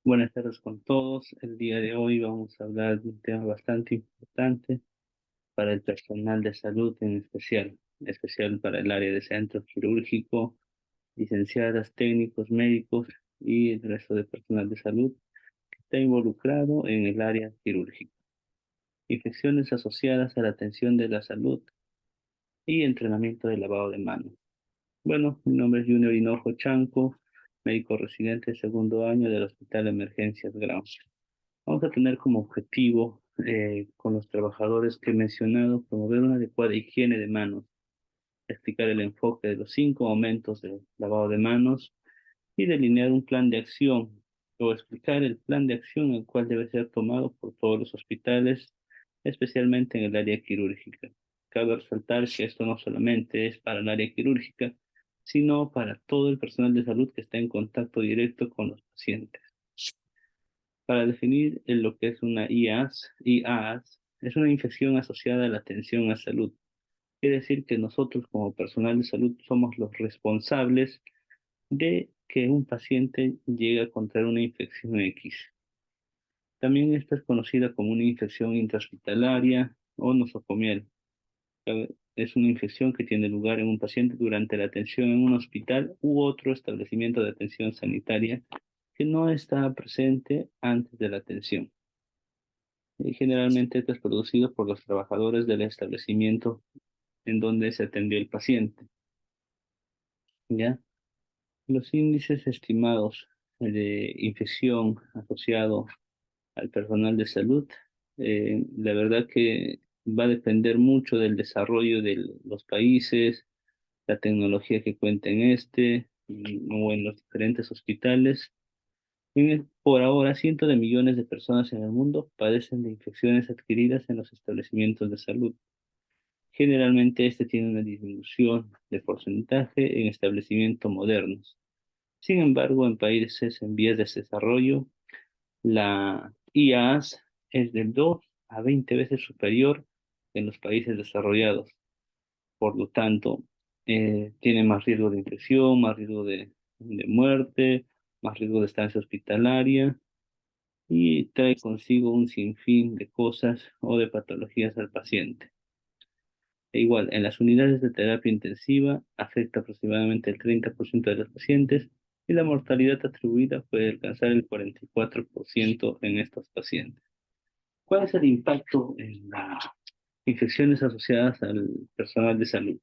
Buenas tardes con todos. El día de hoy vamos a hablar de un tema bastante importante para el personal de salud en especial para el área de centro quirúrgico, licenciadas, técnicos, médicos y el resto de personal de salud que está involucrado en el área quirúrgica. Infecciones asociadas a la atención de la salud y entrenamiento de lavado de manos. Bueno, mi nombre es Junior Hinojo Chanco, médico residente de segundo año del Hospital Emergencias Grau. Vamos a tener como objetivo con los trabajadores que he mencionado promover una adecuada higiene de manos, explicar el enfoque de los 5 momentos del lavado de manos y delinear un plan de acción o explicar el plan de acción el cual debe ser tomado por todos los hospitales, especialmente en el área quirúrgica. Cabe resaltar que esto no solamente es para el área quirúrgica, sino para todo el personal de salud que está en contacto directo con los pacientes. Para definir lo que es una IAS es una infección asociada a la atención a salud. Quiere decir que nosotros como personal de salud somos los responsables de que un paciente llegue a contraer una infección X. También esta es conocida como una infección intrahospitalaria o nosocomial. Es una infección que tiene lugar en un paciente durante la atención en un hospital u otro establecimiento de atención sanitaria que no está presente antes de la atención. Y generalmente esto es producido por los trabajadores del establecimiento en donde se atendió el paciente. ¿Ya? Los índices estimados de infección asociado al personal de salud, la verdad que va a depender mucho del desarrollo de los países, la tecnología que cuenta en o en los diferentes hospitales. Por ahora, cientos de millones de personas en el mundo padecen de infecciones adquiridas en los establecimientos de salud. Generalmente este tiene una disminución de porcentaje en establecimientos modernos. Sin embargo, en países en vías de desarrollo, la IAS es del 2 a 20 veces superior en los países desarrollados. Por lo tanto, tiene más riesgo de infección, más riesgo de muerte, más riesgo de estancia hospitalaria y trae consigo un sinfín de cosas o de patologías al paciente. E igual, en las unidades de terapia intensiva afecta aproximadamente el 30% de los pacientes y la mortalidad atribuida puede alcanzar el 44% en estos pacientes. ¿Cuál es el impacto en las infecciones asociadas al personal de salud?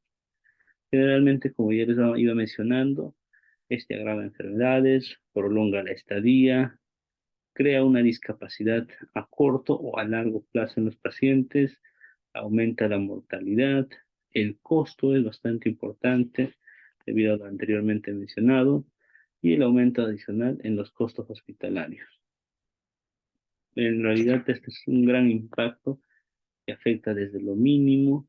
Generalmente, como ya les iba mencionando, este agrava enfermedades, prolonga la estadía, crea una discapacidad a corto o a largo plazo en los pacientes, aumenta la mortalidad, el costo es bastante importante debido a lo anteriormente mencionado y el aumento adicional en los costos hospitalarios. En realidad este es un gran impacto que afecta desde lo mínimo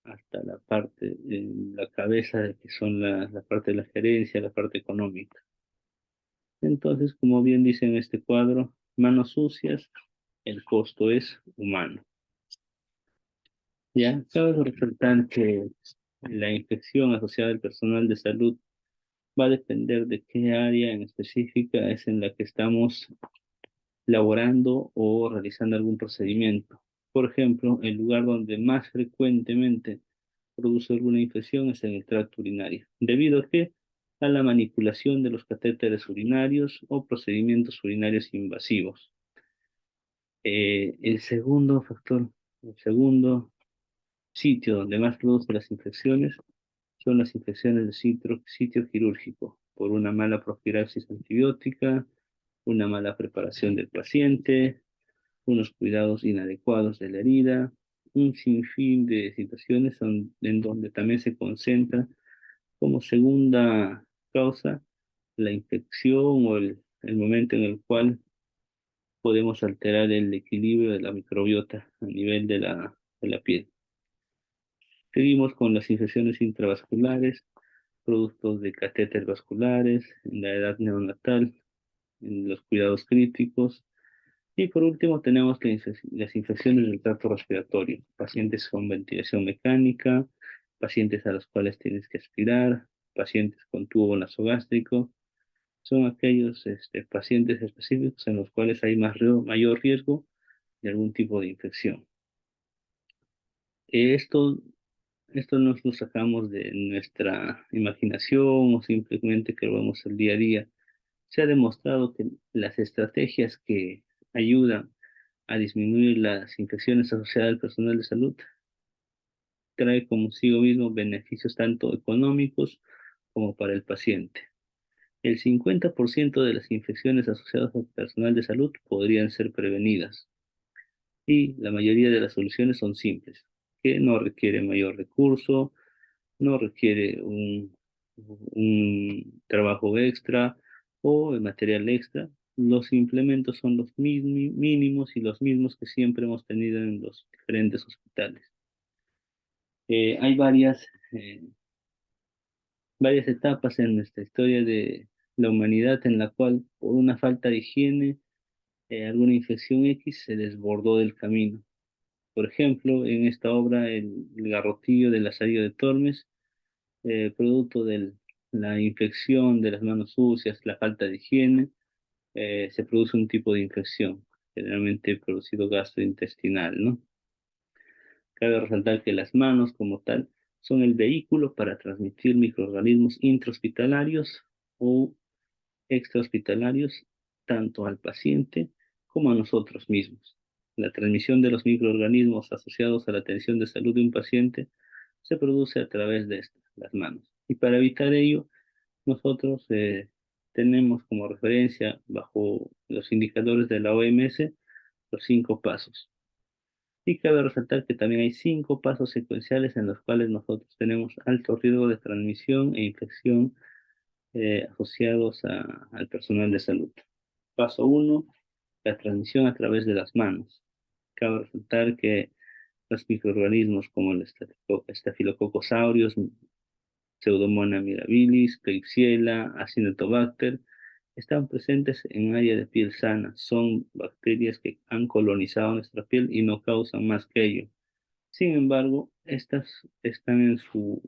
hasta la parte, la cabeza, que son la parte de la gerencia, la parte económica. Entonces, como bien dice en este cuadro, manos sucias, el costo es humano. Ya, cabe resaltar que la infección asociada al personal de salud va a depender de qué área en específica es en la que estamos laborando o realizando algún procedimiento. Por ejemplo, el lugar donde más frecuentemente produce alguna infección es en el tracto urinario, debido a que a la manipulación de los catéteres urinarios o procedimientos urinarios invasivos. El segundo factor, el segundo sitio donde más produce las infecciones son las infecciones de sitio quirúrgico, por una mala profilaxis antibiótica, una mala preparación del paciente, unos cuidados inadecuados de la herida, un sinfín de situaciones en donde también se concentra como segunda causa la infección o el momento en el cual podemos alterar el equilibrio de la microbiota a nivel de la piel. Seguimos con las infecciones intravasculares, productos de catéteres vasculares, en la edad neonatal, en los cuidados críticos. Y por último tenemos las infecciones del tracto respiratorio, pacientes con ventilación mecánica, pacientes a los cuales tienes que aspirar, pacientes con tubo nasogástrico son aquellos pacientes específicos en los cuales hay mayor riesgo de algún tipo de infección. Esto, esto no lo sacamos de nuestra imaginación o simplemente que lo vemos el día a día. Se ha demostrado que las estrategias que ayudan a disminuir las infecciones asociadas al personal de salud trae consigo mismo beneficios tanto económicos como para el paciente. El 50% de las infecciones asociadas al personal de salud podrían ser prevenidas y la mayoría de las soluciones son simples, que no requiere mayor recurso, no requiere un trabajo extra o el material extra. Los implementos son los mínimos y los mismos que siempre hemos tenido en los diferentes hospitales. Hay varias etapas en nuestra historia de la humanidad en la cual por una falta de higiene, alguna infección X se desbordó del camino. Por ejemplo, en esta obra, el garrotillo del Lazarillo de Tormes, producto de la infección de las manos sucias, la falta de higiene, se produce un tipo de infección, generalmente producido gastrointestinal, ¿no? Cabe resaltar que las manos como tal son el vehículo para transmitir microorganismos intrahospitalarios o extrahospitalarios tanto al paciente como a nosotros mismos. La transmisión de los microorganismos asociados a la atención de salud de un paciente se produce a través de las manos. Y para evitar ello, nosotros tenemos como referencia bajo los indicadores de la OMS los 5 pasos. Y cabe resaltar que también hay 5 pasos secuenciales en los cuales nosotros tenemos alto riesgo de transmisión e infección asociados al personal de salud. Paso 1, la transmisión a través de las manos. Cabe resaltar que los microorganismos como el Staphylococcus aureus, Pseudomonas mirabilis, Klebsiella, Acinetobacter, están presentes en área de piel sana. Son bacterias que han colonizado nuestra piel y no causan más que ello. Sin embargo, estas están en su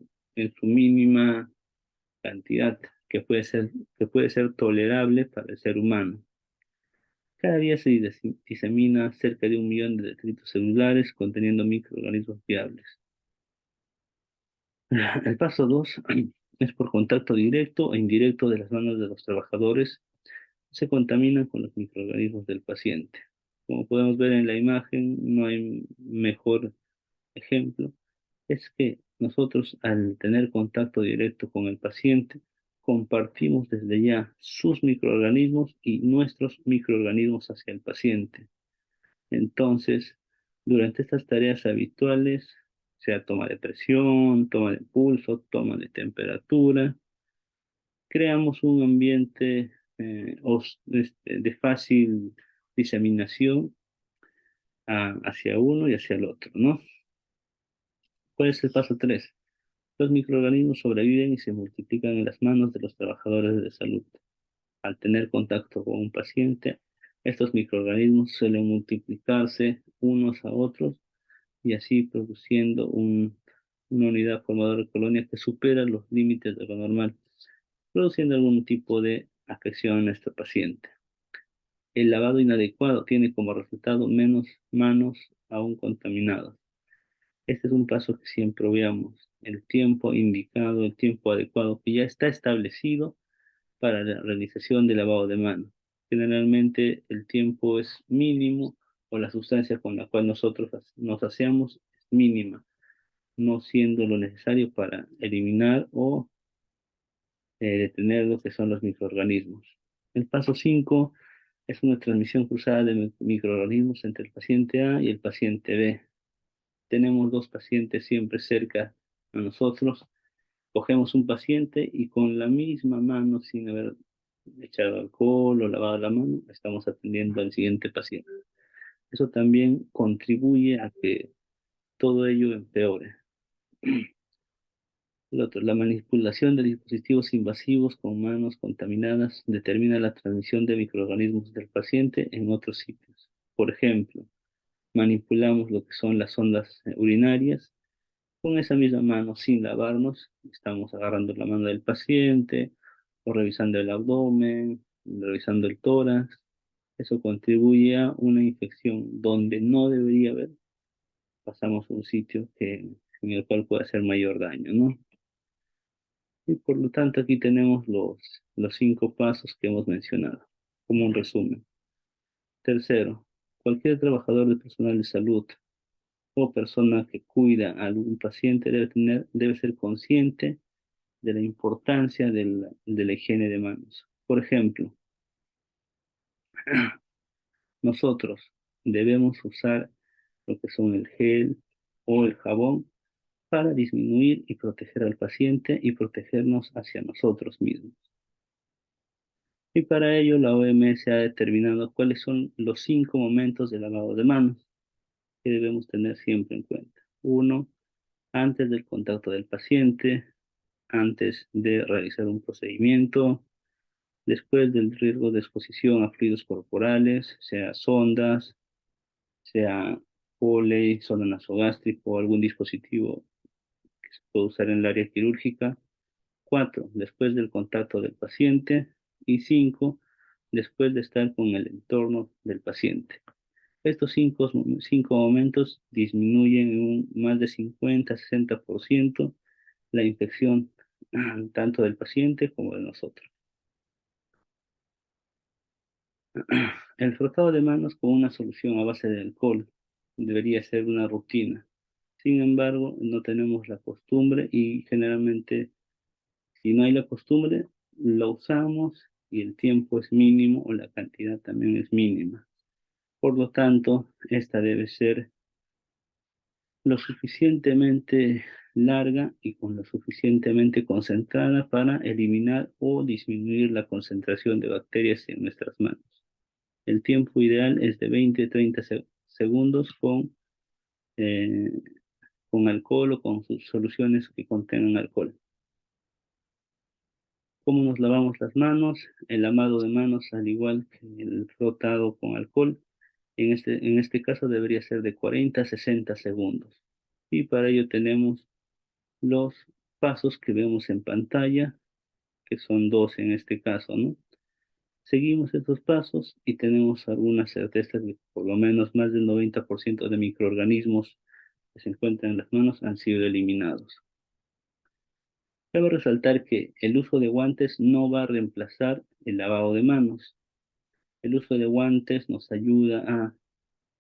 mínima cantidad que puede ser tolerable para el ser humano. Cada día se disemina cerca de 1 millón de detritos celulares conteniendo microorganismos viables. El paso 2 es por contacto directo e indirecto de las manos de los trabajadores, se contaminan con los microorganismos del paciente. Como podemos ver en la imagen, no hay mejor ejemplo, es que nosotros al tener contacto directo con el paciente, compartimos desde ya sus microorganismos y nuestros microorganismos hacia el paciente. Entonces, durante estas tareas habituales, sea toma de presión, toma de pulso, toma de temperatura, creamos un ambiente de fácil diseminación hacia uno y hacia el otro, ¿no? ¿Cuál es el paso 3? Los microorganismos sobreviven y se multiplican en las manos de los trabajadores de salud. Al tener contacto con un paciente, estos microorganismos suelen multiplicarse unos a otros y así produciendo una unidad formadora de colonia que supera los límites de lo normal, produciendo algún tipo de afección en este paciente. El lavado inadecuado tiene como resultado menos manos aún contaminadas. Este es un paso que siempre veamos, el tiempo indicado, el tiempo adecuado que ya está establecido para la realización del lavado de manos. Generalmente el tiempo es mínimo o la sustancia con la cual nosotros nos aseamos es mínima, no siendo lo necesario para eliminar o detener lo que son los microorganismos. El paso 5 es una transmisión cruzada de microorganismos entre el paciente A y el paciente B. Tenemos 2 pacientes siempre cerca a nosotros, cogemos un paciente y con la misma mano, sin haber echado alcohol o lavado la mano, estamos atendiendo al siguiente paciente. Eso también contribuye a que todo ello empeore. El otro, la manipulación de dispositivos invasivos con manos contaminadas determina la transmisión de microorganismos del paciente en otros sitios. Por ejemplo, manipulamos lo que son las ondas urinarias con esa misma mano sin lavarnos, estamos agarrando la mano del paciente o revisando el abdomen, revisando el tórax. Eso contribuye a una infección donde no debería haber. Pasamos a un sitio en el cual puede hacer mayor daño, ¿no? Y por lo tanto aquí tenemos los 5 pasos que hemos mencionado, como un resumen. Tercero, cualquier trabajador de personal de salud o persona que cuida a algún paciente debe ser consciente de la importancia de la higiene de manos. Por ejemplo, nosotros debemos usar lo que son el gel o el jabón para disminuir y proteger al paciente y protegernos hacia nosotros mismos. Y para ello la OMS ha determinado cuáles son los 5 momentos de lavado de manos que debemos tener siempre en cuenta. Uno, antes del contacto del paciente, antes de realizar un procedimiento, después del riesgo de exposición a fluidos corporales, sea sondas, sea Foley, sonda nasogástrico o algún dispositivo que se puede usar en el área quirúrgica. 4, después del contacto del paciente. Y 5, después de estar con el entorno del paciente. Estos cinco momentos disminuyen en un más de 50-60% la infección tanto del paciente como de nosotros. El frotado de manos con una solución a base de alcohol debería ser una rutina. Sin embargo, no tenemos la costumbre y generalmente si no hay la costumbre, lo usamos y el tiempo es mínimo o la cantidad también es mínima. Por lo tanto, esta debe ser lo suficientemente larga y con lo suficientemente concentrada para eliminar o disminuir la concentración de bacterias en nuestras manos. El tiempo ideal es de 20-30 segundos eh, con alcohol o con sus soluciones que contengan alcohol. ¿Cómo nos lavamos las manos? El lavado de manos, al igual que el frotado con alcohol, en este caso debería ser de 40 a 60 segundos. Y para ello tenemos los pasos que vemos en pantalla, que son dos en este caso, ¿no? Seguimos estos pasos y tenemos algunas certezas de que por lo menos más del 90% de microorganismos que se encuentran en las manos han sido eliminados. Cabe resaltar que el uso de guantes no va a reemplazar el lavado de manos. El uso de guantes nos ayuda a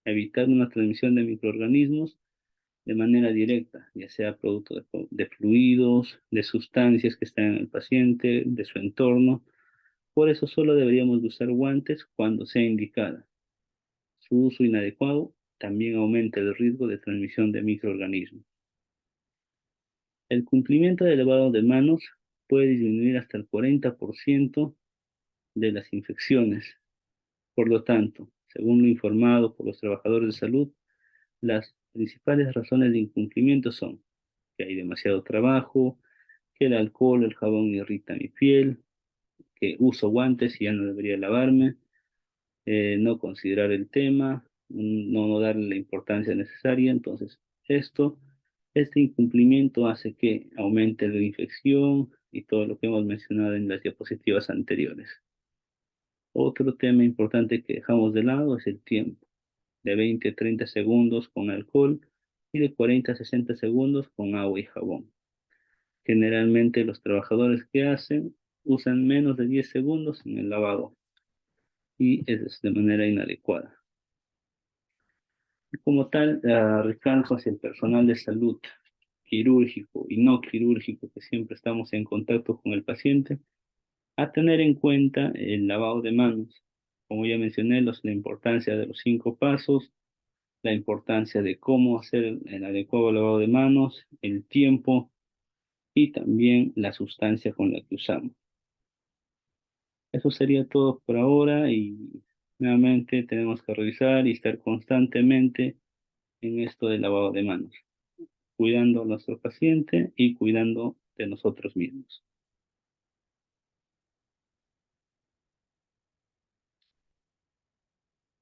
evitar una transmisión de microorganismos de manera directa, ya sea producto de fluidos, de sustancias que están en el paciente, de su entorno. Por eso solo deberíamos de usar guantes cuando sea indicada. Su uso inadecuado también aumenta el riesgo de transmisión de microorganismos. El cumplimiento del lavado de manos puede disminuir hasta el 40% de las infecciones. Por lo tanto, según lo informado por los trabajadores de salud, las principales razones de incumplimiento son que hay demasiado trabajo, que el alcohol o el jabón irrita mi piel, que uso guantes y ya no debería lavarme, no considerar el tema, no darle la importancia necesaria. Entonces, este incumplimiento hace que aumente la infección y todo lo que hemos mencionado en las diapositivas anteriores. Otro tema importante que dejamos de lado es el tiempo, de 20 a 30 segundos con alcohol y de 40 a 60 segundos con agua y jabón. Generalmente los trabajadores que hacen usan menos de 10 segundos en el lavado y es de manera inadecuada. Como tal, recalco hacia el personal de salud quirúrgico y no quirúrgico, que siempre estamos en contacto con el paciente, a tener en cuenta el lavado de manos. Como ya mencioné, la importancia de los 5 pasos, la importancia de cómo hacer el adecuado lavado de manos, el tiempo y también la sustancia con la que usamos. Eso sería todo por ahora y nuevamente tenemos que revisar y estar constantemente en esto del lavado de manos, cuidando a nuestro paciente y cuidando de nosotros mismos.